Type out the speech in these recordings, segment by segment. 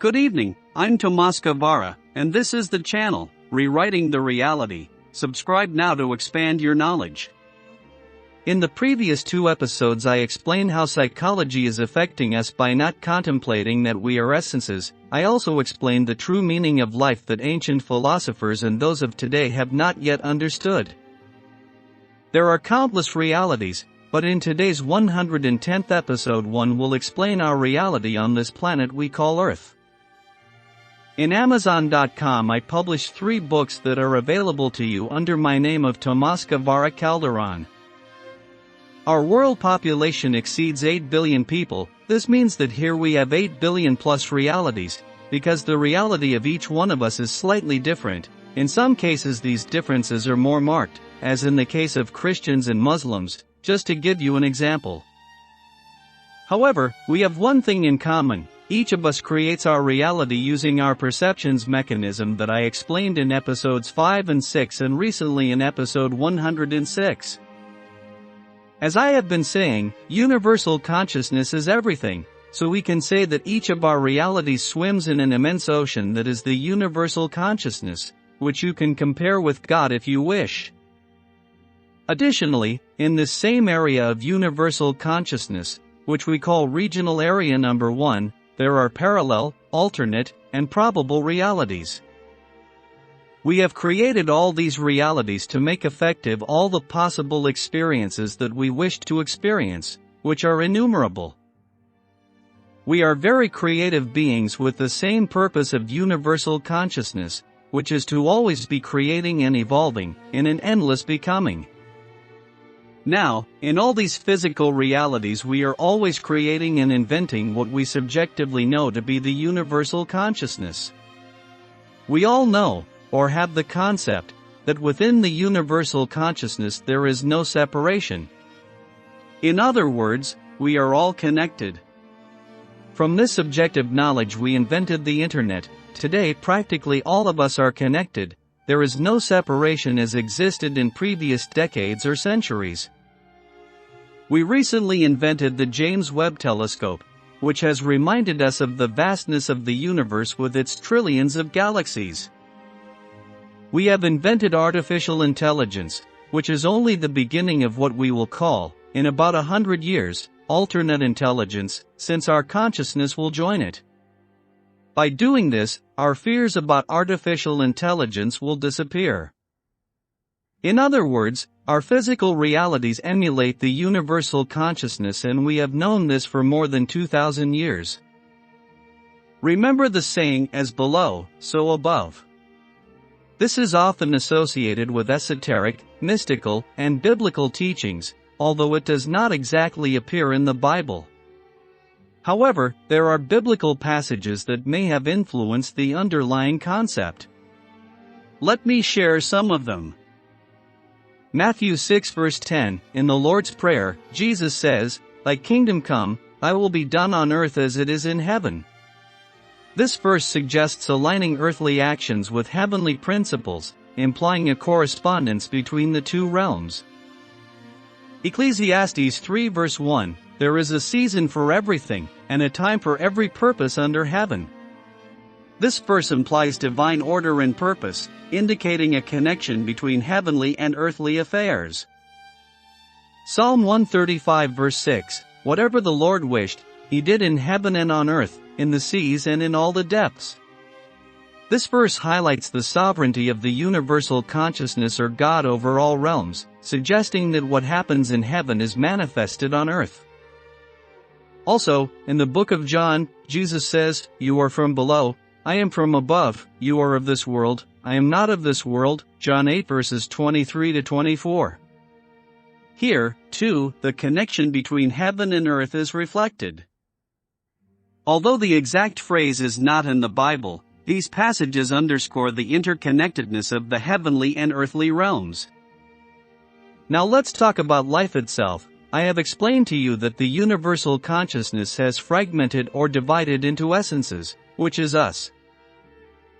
Good evening, I'm Tomas Guevara, and this is the channel, Rewriting the Reality. Subscribe now to expand your knowledge. In the previous 2 episodes I explained how psychology is affecting us by not contemplating that we are essences. I also explained the true meaning of life that ancient philosophers and those of today have not yet understood. There are countless realities, but in today's 110th episode one will explain our reality on this planet we call Earth. In Amazon.com I published 3 books that are available to you under my name of Tomas Guevara Calderon. Our world population exceeds 8 billion people. This means that here we have 8 billion plus realities, because the reality of each one of us is slightly different. In some cases these differences are more marked, as in the case of Christians and Muslims, just to give you an example. However, we have one thing in common. Each of us creates our reality using our perceptions mechanism that I explained in episodes 5 and 6 and recently in episode 106. As I have been saying, universal consciousness is everything, so we can say that each of our realities swims in an immense ocean that is the universal consciousness, which you can compare with God if you wish. Additionally, in this same area of universal consciousness, which we call regional area number 1, there are parallel, alternate, and probable realities. We have created all these realities to make effective all the possible experiences that we wish to experience, which are innumerable. We are very creative beings with the same purpose of universal consciousness, which is to always be creating and evolving, in an endless becoming. Now, in all these physical realities we are always creating and inventing what we subjectively know to be the universal consciousness. We all know, or have the concept, that within the universal consciousness there is no separation. In other words, we are all connected. From this subjective knowledge we invented the internet. Today practically all of us are connected. There is no separation as existed in previous decades or centuries. We recently invented the James Webb Telescope, which has reminded us of the vastness of the universe with its trillions of galaxies. We have invented artificial intelligence, which is only the beginning of what we will call, in about 100 years, alternate intelligence, since our consciousness will join it. By doing this, our fears about artificial intelligence will disappear. In other words, our physical realities emulate the universal consciousness, and we have known this for more than 2,000 years. Remember the saying, as below, so above. This is often associated with esoteric, mystical, and biblical teachings, although it does not exactly appear in the Bible. However, there are biblical passages that may have influenced the underlying concept. Let me share some of them. Matthew 6 verse 10, in the Lord's Prayer, Jesus says, "Thy kingdom come, thy will be done on earth as it is in heaven." This verse suggests aligning earthly actions with heavenly principles, implying a correspondence between the two realms. Ecclesiastes 3 verse 1, there is a season for everything, and a time for every purpose under heaven. This verse implies divine order and purpose, indicating a connection between heavenly and earthly affairs. Psalm 135 verse 6, whatever the Lord wished, he did in heaven and on earth, in the seas and in all the depths. This verse highlights the sovereignty of the universal consciousness or God over all realms, suggesting that what happens in heaven is manifested on earth. Also, in the book of John, Jesus says, "You are from below, I am from above, you are of this world, I am not of this world," John 8 verses 23 to 24. Here, too, the connection between heaven and earth is reflected. Although the exact phrase is not in the Bible, these passages underscore the interconnectedness of the heavenly and earthly realms. Now let's talk about life itself. I have explained to you that the universal consciousness has fragmented or divided into essences, which is us,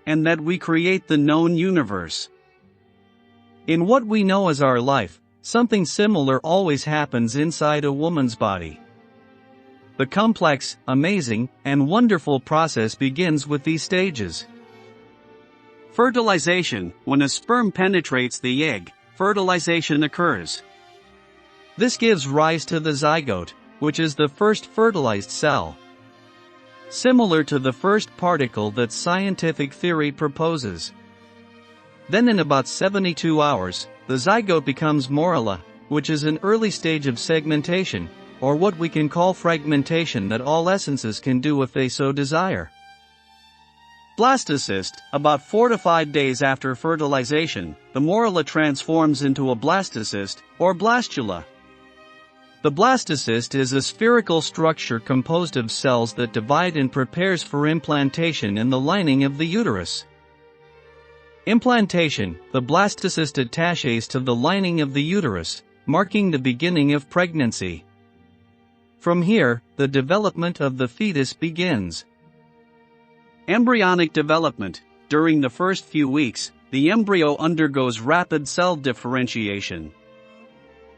and that we create the known universe. In what we know as our life, something similar always happens inside a woman's body. The complex, amazing, and wonderful process begins with these stages. Fertilization. When a sperm penetrates the egg, fertilization occurs. This gives rise to the zygote, which is the first fertilized cell. Similar to the first particle that scientific theory proposes. Then in about 72 hours, the zygote becomes morula, which is an early stage of segmentation, or what we can call fragmentation that all essences can do if they so desire. Blastocyst. About 4 to 5 days after fertilization, the morula transforms into a blastocyst, or blastula. The blastocyst is a spherical structure composed of cells that divide and prepares for implantation in the lining of the uterus. Implantation. The blastocyst attaches to the lining of the uterus, marking the beginning of pregnancy. From here, the development of the fetus begins. Embryonic development. During the first few weeks, the embryo undergoes rapid cell differentiation.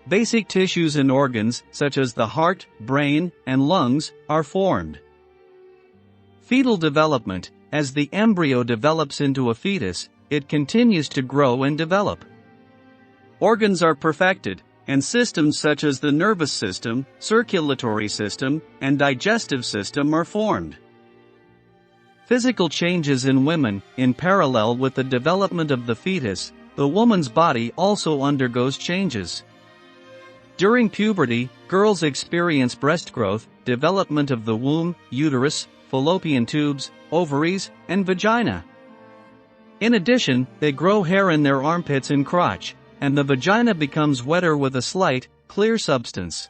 Basic tissues and organs, such as the heart, brain, and lungs, are formed. Fetal development. As the embryo develops into a fetus, it continues to grow and develop. Organs are perfected, and systems such as the nervous system, circulatory system, and digestive system are formed. Physical changes in women. In parallel with the development of the fetus, the woman's body also undergoes changes. During puberty, girls experience breast growth, development of the womb, uterus, fallopian tubes, ovaries, and vagina. In addition, they grow hair in their armpits and crotch, and the vagina becomes wetter with a slight, clear substance.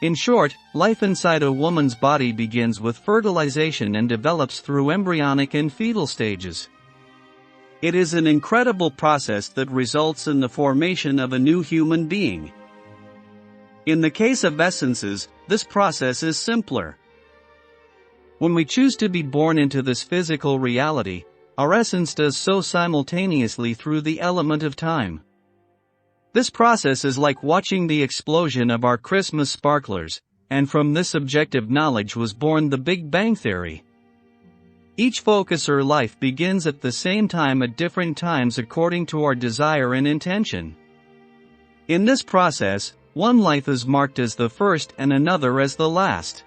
In short, life inside a woman's body begins with fertilization and develops through embryonic and fetal stages. It is an incredible process that results in the formation of a new human being. In the case of essences, this process is simpler. When we choose to be born into this physical reality, our essence does so simultaneously through the element of time. This process is like watching the explosion of our Christmas sparklers, and from this subjective knowledge was born the Big Bang Theory. Each focus or life begins at the same time at different times according to our desire and intention. In this process, one life is marked as the first and another as the last.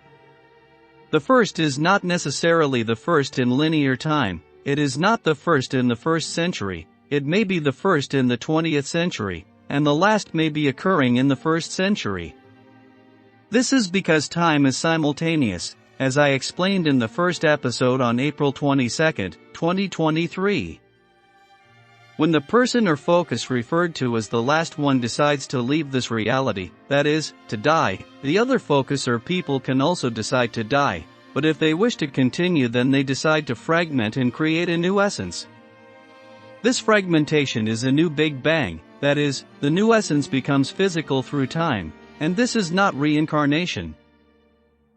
The first is not necessarily the first in linear time. It is not the first in the first century, it may be the first in the 20th century, and the last may be occurring in the first century. This is because time is simultaneous, as I explained in the first episode on April 22, 2023. When the person or focus referred to as the last one decides to leave this reality, that is, to die, the other focus or people can also decide to die. But if they wish to continue, then they decide to fragment and create a new essence. This fragmentation is a new Big Bang, that is, the new essence becomes physical through time, and this is not reincarnation.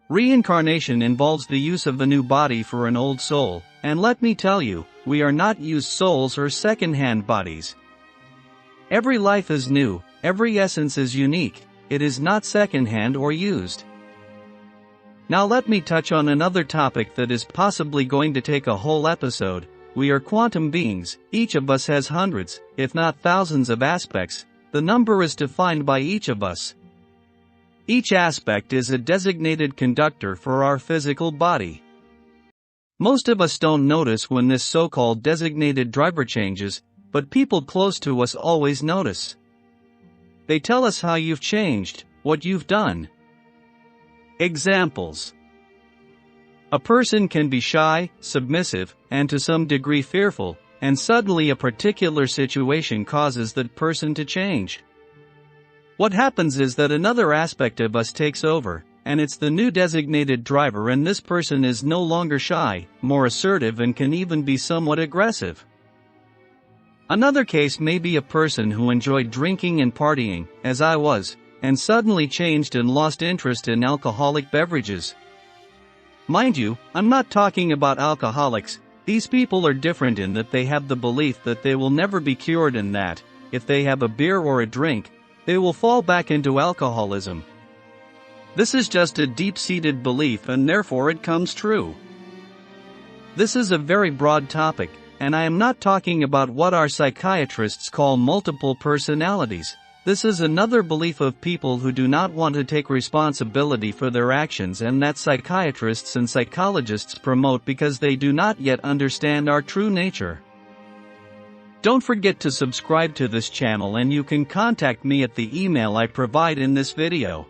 Reincarnation involves the use of a new body for an old soul, and let me tell you, we are not used souls or second-hand bodies. Every life is new, every essence is unique, it is not second-hand or used. Now let me touch on another topic that is possibly going to take a whole episode. We are quantum beings, each of us has hundreds, if not thousands of aspects. The number is defined by each of us. Each aspect is a designated conductor for our physical body. Most of us don't notice when this so-called designated driver changes, but people close to us always notice. They tell us how you've changed, what you've done. Examples. A person can be shy, submissive, and to some degree fearful, and suddenly a particular situation causes that person to change. What happens is that another aspect of us takes over, and it's the new designated driver, and this person is no longer shy, more assertive, and can even be somewhat aggressive. Another case may be a person who enjoyed drinking and partying, as I was, and suddenly changed and lost interest in alcoholic beverages. Mind you, I'm not talking about alcoholics. These people are different in that they have the belief that they will never be cured, and that, if they have a beer or a drink, they will fall back into alcoholism. This is just a deep-seated belief and therefore it comes true. This is a very broad topic, and I am not talking about what our psychiatrists call multiple personalities. This is another belief of people who do not want to take responsibility for their actions and that psychiatrists and psychologists promote because they do not yet understand our true nature. Don't forget to subscribe to this channel, and you can contact me at the email I provide in this video.